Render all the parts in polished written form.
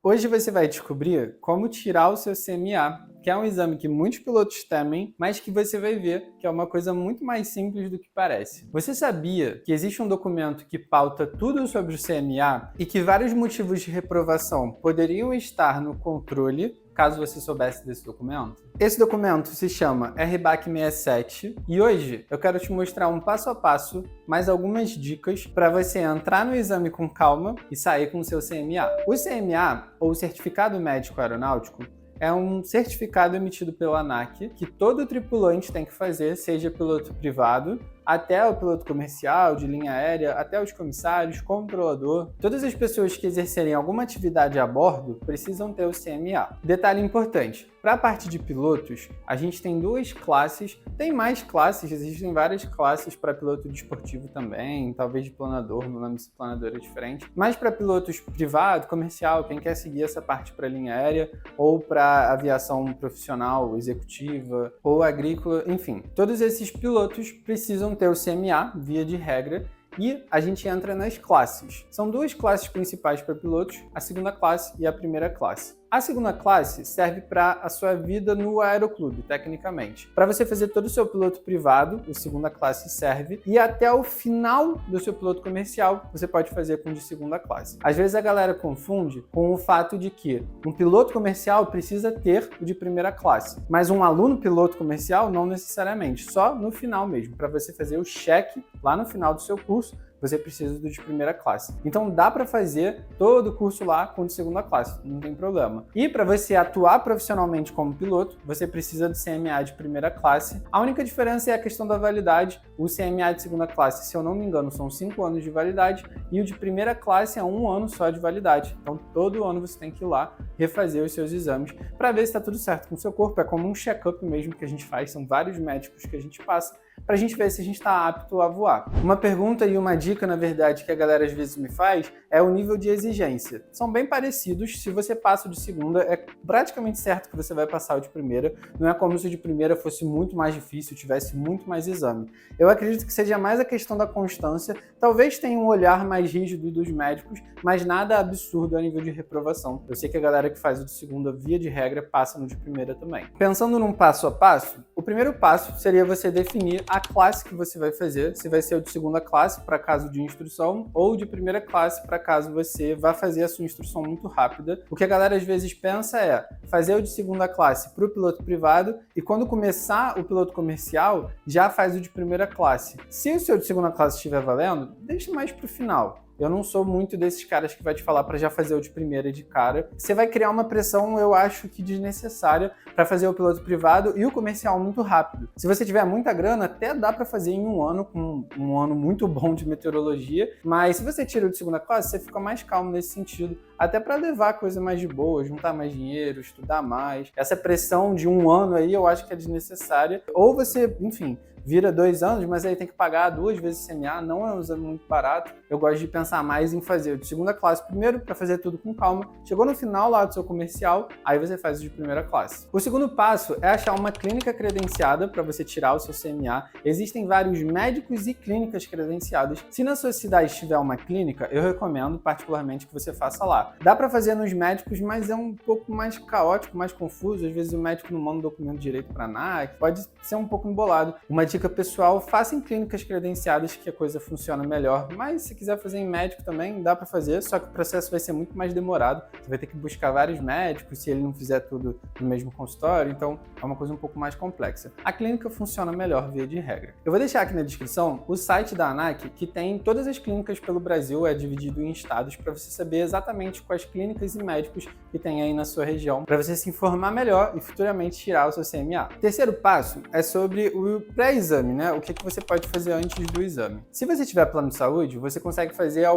Hoje você vai descobrir como tirar o seu CMA, que é um exame que muitos pilotos temem, mas que você vai ver que é uma coisa muito mais simples do que parece. Você sabia que existe um documento que pauta tudo sobre o CMA e que vários motivos de reprovação poderiam estar no controle caso você soubesse desse documento? Esse documento se chama RBAC 67 e hoje eu quero te mostrar um passo a passo, mais algumas dicas para você entrar no exame com calma e sair com o seu CMA. O CMA, ou Certificado Médico Aeronáutico, é um certificado emitido pela ANAC que todo tripulante tem que fazer, seja piloto privado, até o piloto comercial, de linha aérea, até os comissários, controlador. Todas as pessoas que exercerem alguma atividade a bordo precisam ter o CMA. Detalhe importante, para a parte de pilotos, a gente tem duas classes, tem mais classes, existem várias classes para piloto desportivo também, talvez de planador, não lembro se planador é diferente, mas para pilotos privado, comercial, quem quer seguir essa parte para linha aérea, ou para aviação profissional, executiva, ou agrícola, enfim. Todos esses pilotos precisam ter o CMA, via de regra, e a gente entra nas classes. São duas classes principais para pilotos, a segunda classe e a primeira classe. A segunda classe serve para a sua vida no aeroclube, tecnicamente. Para você fazer todo o seu piloto privado, a segunda classe serve, e até o final do seu piloto comercial, você pode fazer com o de segunda classe. Às vezes a galera confunde com o fato de que um piloto comercial precisa ter o de primeira classe, mas um aluno piloto comercial não necessariamente, só no final mesmo, para você fazer o cheque lá no final do seu curso, você precisa do de primeira classe. Então dá para fazer todo o curso lá com o de segunda classe, não tem problema. E para você atuar profissionalmente como piloto, você precisa do CMA de primeira classe. A única diferença é a questão da validade. O CMA de segunda classe, se eu não me engano, são 5 anos de validade e o de primeira classe é 1 ano só de validade. Então todo ano você tem que ir lá refazer os seus exames para ver se está tudo certo com o seu corpo. É como um check-up mesmo que a gente faz, são vários médicos que a gente passa para a gente ver se a gente está apto a voar. Uma pergunta e uma dica, na verdade, que a galera às vezes me faz é o nível de exigência. São bem parecidos, se você passa o de segunda, é praticamente certo que você vai passar o de primeira. Não é como se o de primeira fosse muito mais difícil, tivesse muito mais exame. Eu acredito que seja mais a questão da constância, talvez tenha um olhar mais rígido dos médicos, mas nada absurdo a nível de reprovação. Eu sei que a galera que faz o de segunda, via de regra, passa no de primeira também. Pensando num passo a passo, o primeiro passo seria você definir a classe que você vai fazer, se vai ser o de segunda classe para caso de instrução ou de primeira classe para caso você vá fazer a sua instrução muito rápida. O que a galera às vezes pensa é fazer o de segunda classe para o piloto privado e quando começar o piloto comercial já faz o de primeira classe. Se o seu de segunda classe estiver valendo, deixa mais para o final. Eu não sou muito desses caras que vai te falar para já fazer o de primeira de cara. Você vai criar uma pressão, eu acho que desnecessária, para fazer o piloto privado e o comercial muito rápido. Se você tiver muita grana, até dá para fazer em 1 ano, com um ano muito bom de meteorologia, mas se você tira o de segunda classe, você fica mais calmo nesse sentido, até para levar coisa mais de boa, juntar mais dinheiro, estudar mais. Essa pressão de 1 ano aí eu acho que é desnecessária. Ou você, enfim, vira 2 anos, mas aí tem que pagar 2 vezes CMA, não é um exame muito barato. Eu gosto de pensar mais em fazer o de segunda classe primeiro, para fazer tudo com calma. Chegou no final lá do seu comercial, aí você faz o de primeira classe. O segundo passo é achar uma clínica credenciada para você tirar o seu CMA. Existem vários médicos e clínicas credenciadas. Se na sua cidade tiver uma clínica, eu recomendo particularmente que você faça lá. Dá para fazer nos médicos, mas é um pouco mais caótico, mais confuso. Às vezes o médico não manda o documento direito para a ANAC, pode ser um pouco embolado. Uma dica pessoal, faça em clínicas credenciadas que a coisa funciona melhor, mas se quiser fazer em médico também, dá para fazer, só que o processo vai ser muito mais demorado, você vai ter que buscar vários médicos se ele não fizer tudo no mesmo consultório, então é uma coisa um pouco mais complexa. A clínica funciona melhor via de regra. Eu vou deixar aqui na descrição o site da ANAC, que tem todas as clínicas pelo Brasil, é dividido em estados, para você saber exatamente quais clínicas e médicos que tem aí na sua região, para você se informar melhor e futuramente tirar o seu CMA. O terceiro passo é sobre o pré-exame, né? O que você pode fazer antes do exame. Se você tiver plano de saúde, você consegue fazer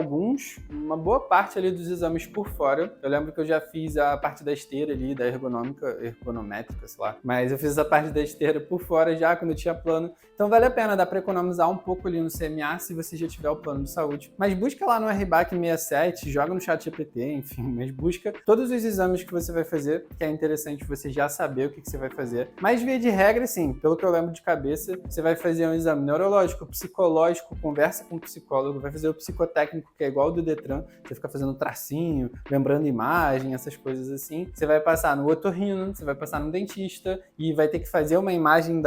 uma boa parte ali dos exames por fora. Eu lembro que eu já fiz a parte da esteira ali, da ergonométrica, sei lá. Mas eu fiz essa parte da esteira por fora já, quando eu tinha plano. Então vale a pena, dá para economizar um pouco ali no CMA se você já tiver o plano de saúde. Mas busca lá no RBAC 67, joga no ChatGPT, fazer, enfim, mas busca todos os exames que você vai fazer, que é interessante você já saber o que você vai fazer. Mas via de regra, sim, pelo que eu lembro de cabeça, você vai fazer um exame neurológico, psicológico, conversa com o psicólogo, vai fazer o psicotécnico, que é igual ao do Detran, você fica fazendo tracinho, lembrando imagem, essas coisas assim. Você vai passar no otorrino, você vai passar no dentista e vai ter que fazer uma imagem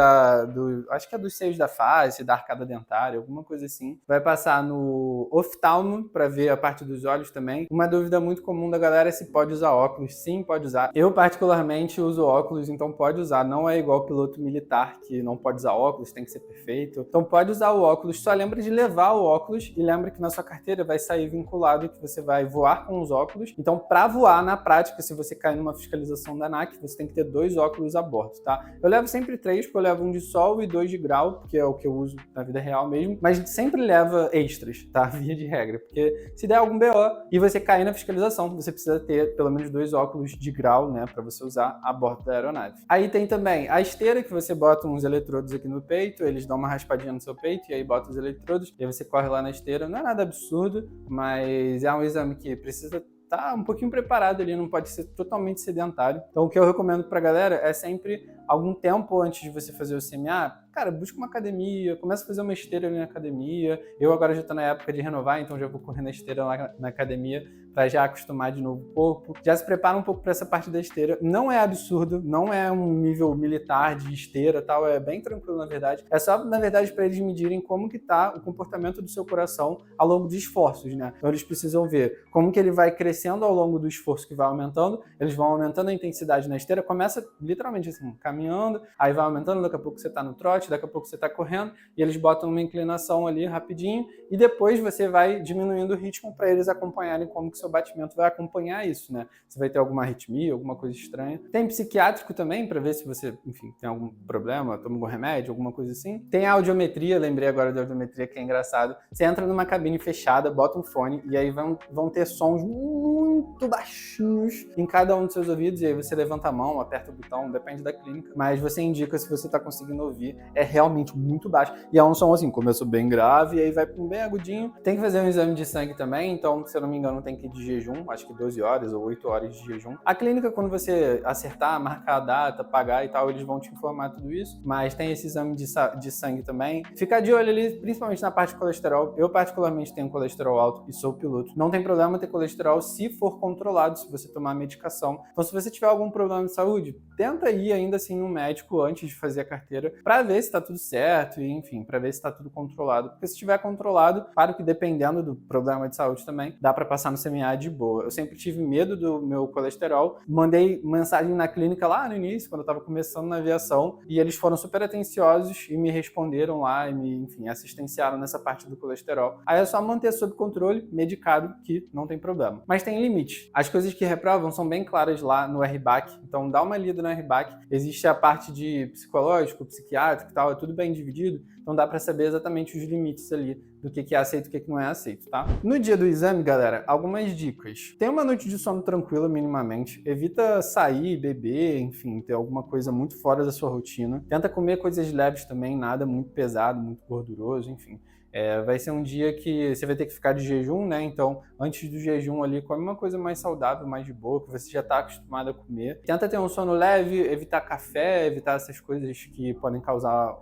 acho que é dos seios da face, da arcada dentária, alguma coisa assim. Vai passar no oftalmo para ver a parte dos olhos também. Uma dúvida muito comum da galera é se pode usar óculos. Sim, pode usar. Eu particularmente uso óculos, então pode usar. Não é igual piloto militar que não pode usar óculos, tem que ser perfeito. Então pode usar o óculos, só lembra de levar o óculos e lembra que na sua carteira vai sair vinculado que você vai voar com os óculos. Então para voar na prática, se você cair numa fiscalização da ANAC, você tem que ter 2 óculos a bordo, tá? Eu levo sempre 3, porque eu levo um de sol e 2 de grau, que é o que eu uso na vida real mesmo, mas sempre leva extras, tá? Via de regra, porque se der algum BO e você cair na fiscalização, você precisa ter pelo menos 2 óculos de grau, né, para você usar a bordo da aeronave. Aí tem também a esteira, que você bota uns eletrodos aqui no peito, eles dão uma raspadinha no seu peito e aí bota os eletrodos, e aí você corre lá na esteira. Não é nada absurdo, mas é um exame que precisa tá um pouquinho preparado ali, não pode ser totalmente sedentário. Então o que eu recomendo pra galera é sempre algum tempo antes de você fazer o CMA, cara, busca uma academia, começa a fazer uma esteira ali na academia. Eu agora já tô na época de renovar, então já vou correr na esteira lá na academia para já acostumar de novo o corpo. Já se prepara um pouco para essa parte da esteira. Não é absurdo, não é um nível militar de esteira, tal, é bem tranquilo na verdade. É só na verdade para eles medirem como que tá o comportamento do seu coração ao longo de esforços, né? Então eles precisam ver como que ele vai crescendo ao longo do esforço que vai aumentando. Eles vão aumentando a intensidade na esteira, começa literalmente assim, caminhando, aí vai aumentando, daqui a pouco você tá no trote, daqui a pouco você tá correndo, e eles botam uma inclinação ali rapidinho, e depois você vai diminuindo o ritmo para eles acompanharem como que seu batimento vai acompanhar isso, né? Você vai ter alguma arritmia, alguma coisa estranha. Tem psiquiátrico também, para ver se você, enfim, tem algum problema, toma algum remédio, alguma coisa assim. Tem a audiometria, lembrei agora da audiometria, que é engraçado. Você entra numa cabine fechada, bota um fone, e aí vão ter sons muito baixinhos em cada um dos seus ouvidos, e aí você levanta a mão, aperta o botão, depende da clínica, mas você indica se você tá conseguindo ouvir. É realmente muito baixo. E é um som assim, começou bem grave, e aí vai bem agudinho. Tem que fazer um exame de sangue também, então, se eu não me engano, tem que ir de jejum, acho que 12 horas ou 8 horas de jejum. A clínica, quando você acertar, marcar a data, pagar e tal, eles vão te informar tudo isso, mas tem esse exame de sangue também. Fica de olho ali, principalmente na parte de colesterol. Eu, particularmente, tenho colesterol alto e sou piloto. Não tem problema ter colesterol se for controlado, se você tomar medicação. Então, se você tiver algum problema de saúde, tenta ir ainda assim no médico antes de fazer a carteira, para ver se está tudo certo e, enfim, para ver se está tudo controlado. Porque se estiver controlado, claro que dependendo do problema de saúde também, dá para passar no CMA de boa. Eu sempre tive medo do meu colesterol, mandei mensagem na clínica lá no início, quando eu estava começando na aviação, e eles foram super atenciosos e me responderam lá e me, enfim, assistenciaram nessa parte do colesterol. Aí é só manter sob controle, medicado, que não tem problema. Mas tem limite. As coisas que reprovam são bem claras lá no RBAC, então dá uma lida no RBAC. Existe a parte de psicológico, psiquiátrico e tal, é tudo bem dividido, então dá para saber exatamente os limites ali do que é aceito e o que não é aceito, tá? No dia do exame, galera, algumas dicas. Tenha uma noite de sono tranquila minimamente, evita sair, beber, enfim, ter alguma coisa muito fora da sua rotina. Tenta comer coisas leves também, nada muito pesado, muito gorduroso, enfim. Vai ser um dia que você vai ter que ficar de jejum, né? Então, antes do jejum ali, come uma coisa mais saudável, mais de boa, que você já está acostumado a comer. Tenta ter um sono leve, evitar café, evitar essas coisas que podem causar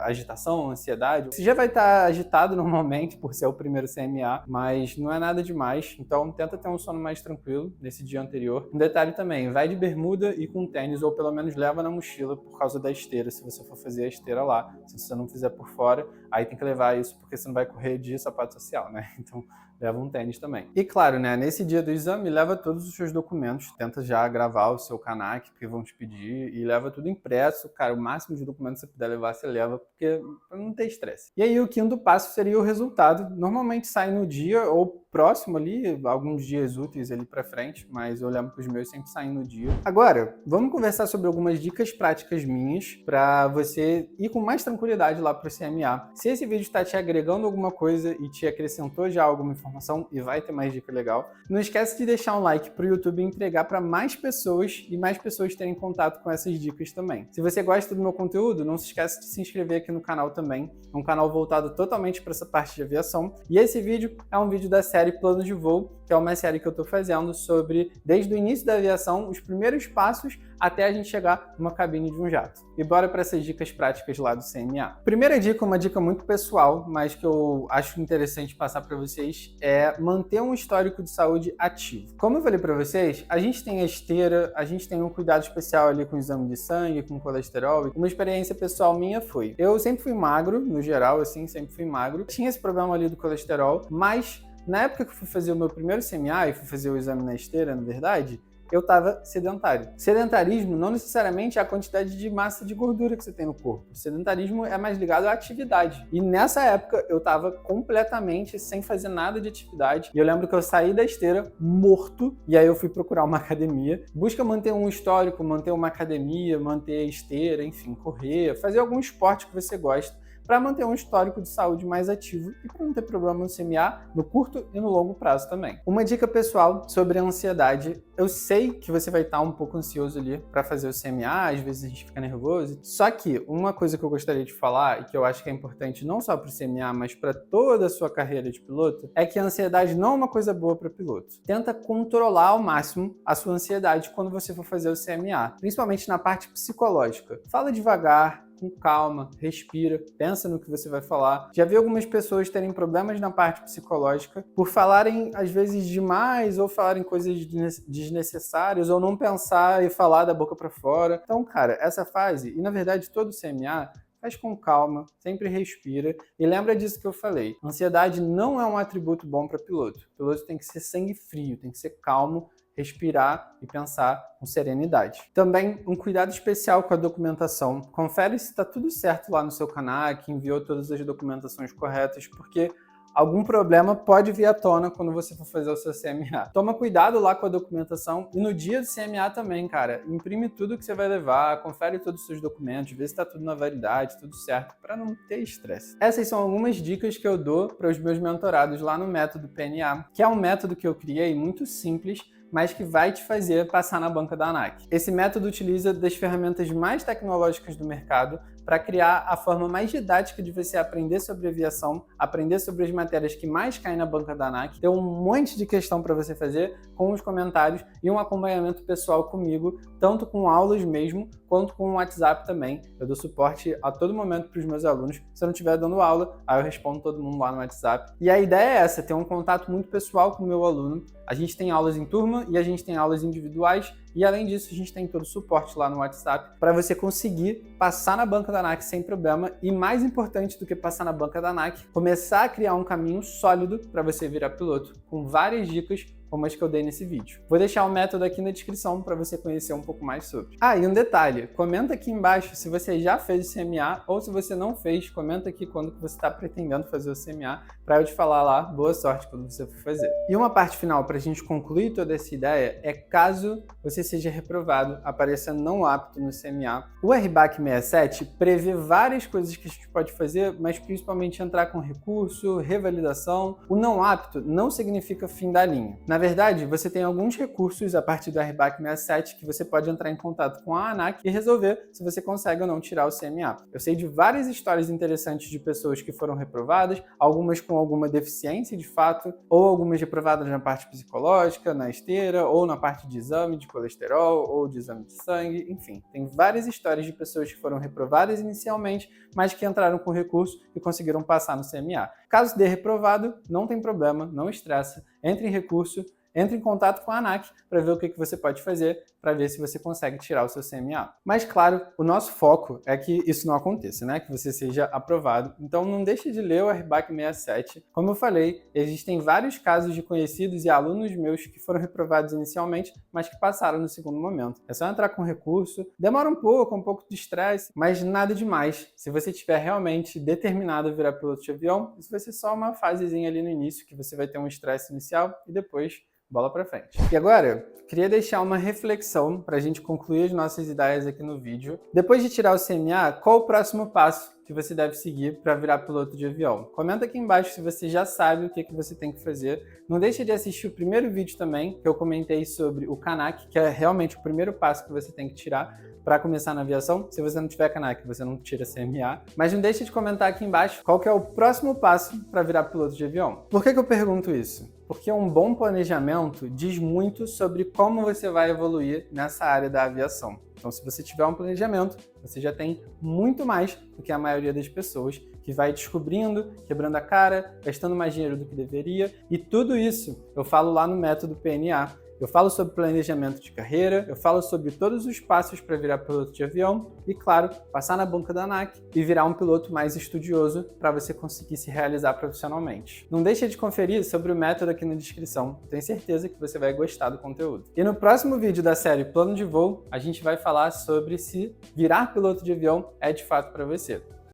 agitação, ansiedade. Você já vai estar agitado normalmente, por ser o primeiro CMA, mas não é nada demais. Então, tenta ter um sono mais tranquilo nesse dia anterior. Um detalhe também, vai de bermuda e com tênis, ou pelo menos leva na mochila por causa da esteira, se você for fazer a esteira lá. Se você não fizer por fora, aí tem que levar isso, porque você não vai correr de sapato social, né? Então, leva um tênis também. E claro, né, nesse dia do exame, leva todos os seus documentos, tenta já gravar o seu CANAC, porque vão te pedir, e leva tudo impresso, cara, o máximo de documentos que você puder levar, você leva, porque pra não ter estresse. E aí o quinto passo seria o resultado. Normalmente sai no dia ou próximo ali, alguns dias úteis ali pra frente, mas eu lembro que os meus sempre saem no dia. Agora, vamos conversar sobre algumas dicas práticas minhas pra você ir com mais tranquilidade lá pro CMA. Se esse vídeo está te agregando alguma coisa e te acrescentou já alguma informação e vai ter mais dica legal, não esquece de deixar um like pro YouTube entregar para mais pessoas e mais pessoas terem contato com essas dicas também. Se você gosta do meu conteúdo, não se esquece de se inscrever aqui no canal também. É um canal voltado totalmente para essa parte de aviação. E esse vídeo é um vídeo da série Plano de Voo, que é uma série que eu estou fazendo sobre, desde o início da aviação, os primeiros passos até a gente chegar numa cabine de um jato. E bora para essas dicas práticas lá do CMA. Primeira dica, uma dica muito pessoal, mas que eu acho interessante passar para vocês, é manter um histórico de saúde ativo. Como eu falei para vocês, a gente tem a esteira, a gente tem um cuidado especial ali com o exame de sangue, com colesterol. Uma experiência pessoal minha foi, eu sempre fui magro, no geral, assim, sempre fui magro. Tinha esse problema ali do colesterol, mas na época que eu fui fazer o meu primeiro CMA e fui fazer o exame na esteira, na verdade, eu estava sedentário. Sedentarismo não necessariamente é a quantidade de massa de gordura que você tem no corpo. O sedentarismo é mais ligado à atividade. E nessa época eu estava completamente sem fazer nada de atividade. E eu lembro que eu saí da esteira morto e aí eu fui procurar uma academia. Busca manter um histórico, manter uma academia, manter a esteira, enfim, correr, fazer algum esporte que você gosta, para manter um histórico de saúde mais ativo e para não ter problema no CMA no curto e no longo prazo também. Uma dica pessoal sobre a ansiedade. Eu sei que você vai estar um pouco ansioso ali para fazer o CMA, às vezes a gente fica nervoso. Só que uma coisa que eu gostaria de falar e que eu acho que é importante não só para o CMA, mas para toda a sua carreira de piloto, é que a ansiedade não é uma coisa boa para piloto. Tenta controlar ao máximo a sua ansiedade quando você for fazer o CMA, principalmente na parte psicológica. Fala devagar, com calma, respira, pensa no que você vai falar. Já vi algumas pessoas terem problemas na parte psicológica por falarem, às vezes, demais ou falarem coisas desnecessárias ou não pensar e falar da boca para fora. Então, cara, essa fase, e na verdade todo o CMA, faz com calma, sempre respira e lembra disso que eu falei. Ansiedade não é um atributo bom para piloto. O piloto tem que ser sangue frio, tem que ser calmo, respirar e pensar com serenidade. Também um cuidado especial com a documentação. Confere se está tudo certo lá no seu canal, que enviou todas as documentações corretas, porque algum problema pode vir à tona quando você for fazer o seu CMA. Toma cuidado lá com a documentação e no dia do CMA também, cara. Imprime tudo que você vai levar, confere todos os seus documentos, vê se está tudo na validade, tudo certo, para não ter estresse. Essas são algumas dicas que eu dou para os meus mentorados lá no método PNA, que é um método que eu criei muito simples, mas que vai te fazer passar na banca da ANAC. Esse método utiliza das ferramentas mais tecnológicas do mercado para criar a forma mais didática de você aprender sobre aviação, aprender sobre as matérias que mais caem na banca da ANAC, ter um monte de questão para você fazer com os comentários e um acompanhamento pessoal comigo, tanto com aulas mesmo, quanto com o WhatsApp também. Eu dou suporte a todo momento para os meus alunos. Se eu não estiver dando aula, aí eu respondo todo mundo lá no WhatsApp. E a ideia é essa, ter um contato muito pessoal com o meu aluno. A gente tem aulas em turma e a gente tem aulas individuais e além disso a gente tem todo o suporte lá no WhatsApp para você conseguir passar na banca da ANAC sem problema e mais importante do que passar na banca da ANAC, começar a criar um caminho sólido para você virar piloto com várias dicas como as que eu dei nesse vídeo. Vou deixar o método aqui na descrição para você conhecer um pouco mais sobre. Ah, e um detalhe, comenta aqui embaixo se você já fez o CMA ou se você não fez, comenta aqui quando que você está pretendendo fazer o CMA para eu te falar lá, boa sorte quando você for fazer. E uma parte final para a gente concluir toda essa ideia é caso você seja reprovado, apareça não apto no CMA. O RBAC 67 prevê várias coisas que a gente pode fazer, mas principalmente entrar com recurso, revalidação. O não apto não significa fim da linha. Na verdade, você tem alguns recursos a partir do RBAC 67 que você pode entrar em contato com a ANAC e resolver se você consegue ou não tirar o CMA. Eu sei de várias histórias interessantes de pessoas que foram reprovadas, algumas com alguma deficiência de fato, ou algumas reprovadas na parte psicológica, na esteira, ou na parte de exame de colesterol, ou de exame de sangue, enfim. Tem várias histórias de pessoas que foram reprovadas inicialmente, mas que entraram com recurso e conseguiram passar no CMA. Caso dê reprovado, não tem problema, não estressa, entre em recurso, entre em contato com a ANAC para ver o que você pode fazer para ver se você consegue tirar o seu CMA. Mas, claro, o nosso foco é que isso não aconteça, né? Que você seja aprovado. Então, não deixe de ler o RBAC 67. Como eu falei, existem vários casos de conhecidos e alunos meus que foram reprovados inicialmente, mas que passaram no segundo momento. É só entrar com recurso. Demora um pouco de estresse, mas nada demais. Se você estiver realmente determinado a virar piloto de avião, isso vai ser só uma fasezinha ali no início, que você vai ter um estresse inicial e depois bola para frente. E agora, queria deixar uma reflexão para a gente concluir as nossas ideias aqui no vídeo. Depois de tirar o CMA, qual o próximo passo que que você deve seguir para virar piloto de avião. Comenta aqui embaixo se você já sabe o que você tem que fazer. Não deixe de assistir o primeiro vídeo também, que eu comentei sobre o CANAC, que é realmente o primeiro passo que você tem que tirar para começar na aviação. Se você não tiver CANAC, você não tira CMA. Mas não deixe de comentar aqui embaixo qual que é o próximo passo para virar piloto de avião. Por que eu pergunto isso? Porque um bom planejamento diz muito sobre como você vai evoluir nessa área da aviação. Então, se você tiver um planejamento, você já tem muito mais do que a maioria das pessoas que vai descobrindo, quebrando a cara, gastando mais dinheiro do que deveria. E tudo isso eu falo lá no método PNA. Eu falo sobre planejamento de carreira, eu falo sobre todos os passos para virar piloto de avião e, claro, passar na banca da ANAC e virar um piloto mais estudioso para você conseguir se realizar profissionalmente. Não deixe de conferir sobre o método aqui na descrição, tenho certeza que você vai gostar do conteúdo. E no próximo vídeo da série Plano de Voo, a gente vai falar sobre se virar piloto de avião é de fato para você.